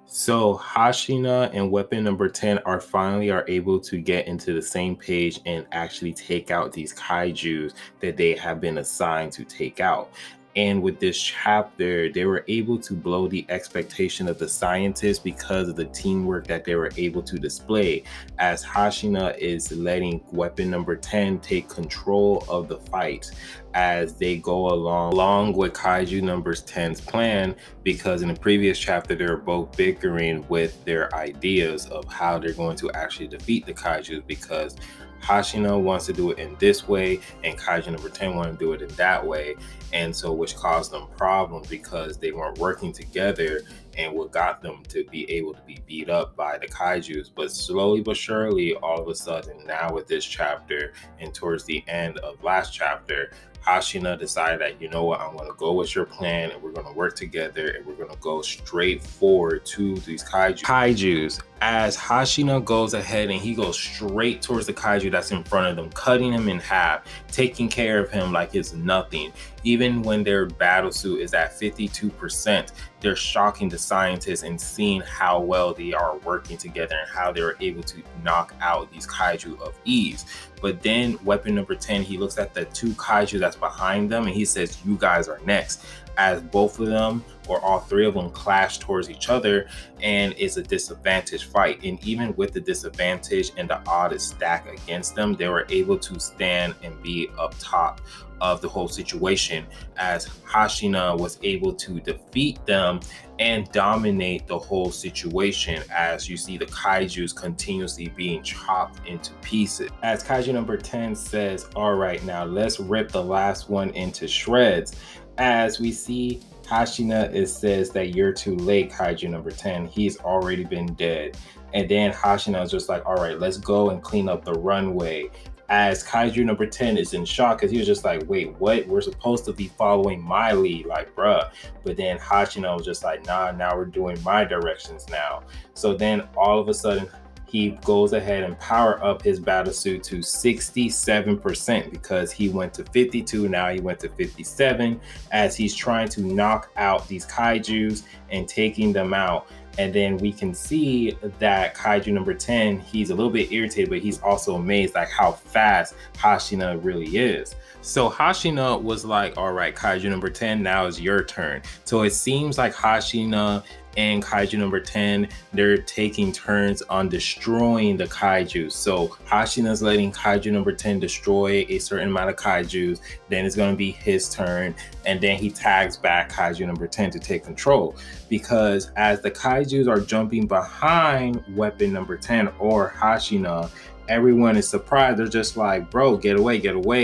So Hashina and weapon number 10 are able to get into the same page and actually take out these kaijus that they have been assigned to take out. And with this chapter, they were able to blow the expectation of the scientists because of the teamwork that they were able to display, as Hashina is letting weapon number 10 take control of the fight as they go along with Kaiju number 10's plan, because in the previous chapter they were both bickering with their ideas of how they're going to actually defeat the kaijus, because Hashina wants to do it in this way and Kaiju number 10 want to do it in that way. And so which caused them problems because they weren't working together, and what got them to be able to be beat up by the kaijus. But slowly but surely, all of a sudden, now with this chapter and towards the end of last chapter, Hashina decided that, you know what, I'm going to go with your plan and we're going to work together and we're going to go straight forward to these kaijus. As Hashina goes ahead and he goes straight towards the kaiju that's in front of them, cutting him in half, taking care of him like it's nothing. Even when their battle suit is at 52%, they're shocking the scientists and seeing how well they are working together and how they're able to knock out these kaiju of ease. But then weapon number 10, he looks at the two kaiju that's behind them and he says, you guys are next, as both of them or all three of them clash towards each other, and it's a disadvantage fight. And even with the disadvantage and the odds stacked against them, they were able to stand and be up top of the whole situation, as Hashina was able to defeat them and dominate the whole situation, as you see the kaijus continuously being chopped into pieces. As kaiju number 10 says, all right, now let's rip the last one into shreds. As we see Hashina, says that you're too late, kaiju number 10. He's already been dead. And then Hashina is just like, all right, let's go and clean up the runway. As kaiju number 10 is in shock because he was just like, wait, what? We're supposed to be following my lead, like, bruh. But then Hashina was just like, nah, now we're doing my directions now. So then all of a sudden, he goes ahead and power up his battle suit to 67% because he went to 52, now he went to 57, as he's trying to knock out these kaijus and taking them out. And then we can see that kaiju number 10, he's a little bit irritated, but he's also amazed like how fast Hashina really is. So Hashina was like, all right, kaiju number 10, now is your turn. So it seems like Hashina and kaiju number 10, they're taking turns on destroying the kaiju. So Hashina's letting kaiju number 10 destroy a certain amount of kaijus, then it's going to be his turn, and then he tags back kaiju number 10 to take control. Because as the kaijus are jumping behind weapon number 10 or Hashina, everyone is surprised. They're just like, bro, get away,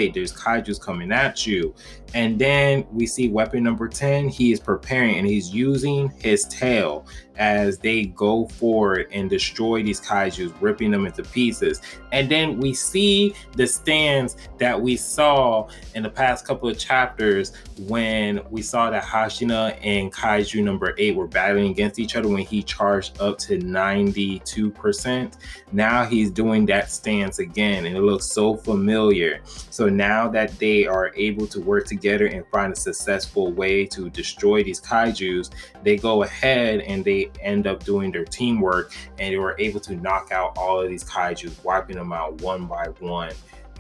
there's kaijus coming at you. And then we see weapon number 10, he is preparing and he's using his tail as they go forward and destroy these kaijus, ripping them into pieces. And then we see the stands that we saw in the past couple of chapters when we saw that Hashina and kaiju number 8 were battling against each other when he charged up to 92%. Now he's doing that stance again and it looks so familiar. So now that they are able to work together and find a successful way to destroy these kaijus, they go ahead and they end up doing their teamwork, and they were able to knock out all of these kaijus, wiping them out one by one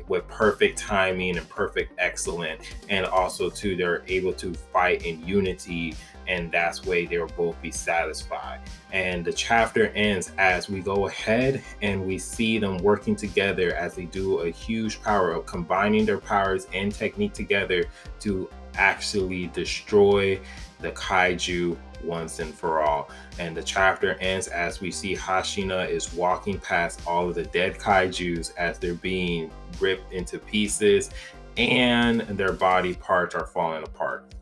with perfect timing and perfect excellence. And also too, they're able to fight in unity, and that's way they'll both be satisfied. And the chapter ends as we go ahead and we see them working together as they do a huge power up, combining their powers and technique together to actually destroy the kaiju once and for all. And the chapter ends as we see Hashina is walking past all of the dead kaijus as they're being ripped into pieces and their body parts are falling apart.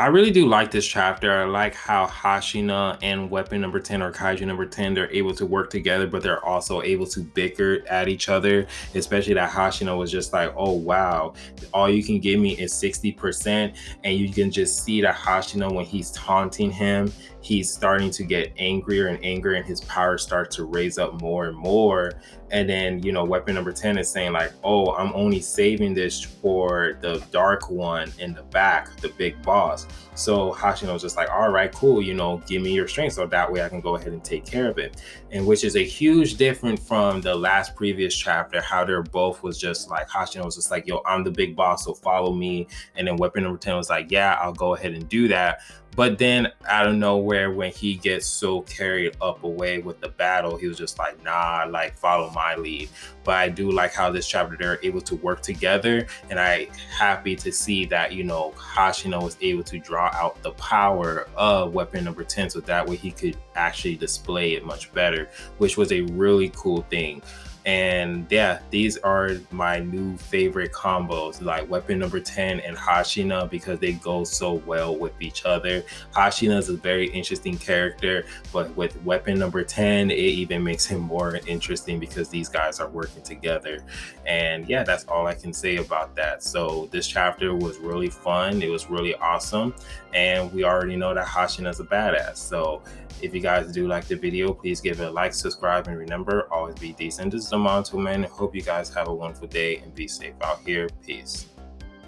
I really do like this chapter. I like how Hashina and weapon number 10 or kaiju number 10, they're able to work together, but they're also able to bicker at each other, especially that Hashina was just like, oh wow, all you can give me is 60%. And you can just see that Hashina, when he's taunting him, he's starting to get angrier and angrier and his power starts to raise up more and more. And then, weapon number 10 is saying like, oh, I'm only saving this for the dark one in the back, the big boss. So Hashino's just like, all right, cool, give me your strength so that way I can go ahead and take care of it. And which is a huge difference from the last previous chapter, how they're both was just like, Hashino was just like, yo, I'm the big boss, so follow me. And then weapon number 10 was like, yeah, I'll go ahead and do that. But then out of nowhere, when he gets so carried up away with the battle, he was just like, nah, like follow my lead. But I do like how this chapter they're able to work together. And I happy to see that, Hashino was able to draw out the power of weapon number 10. So that way he could actually display it much better, which was a really cool thing. And yeah, these are my new favorite combos, like weapon number 10 and Hashina, because they go so well with each other. Hashina is a very interesting character, but with weapon number 10, it even makes him more interesting because these guys are working together. And yeah, that's all I can say about that. So this chapter was really fun. It was really awesome. And we already know that Hashina is a badass. So if you guys do like the video, please give it a like, subscribe, and remember, always be decent. This is the Monto Man. Hope you guys have a wonderful day and be safe out here. Peace.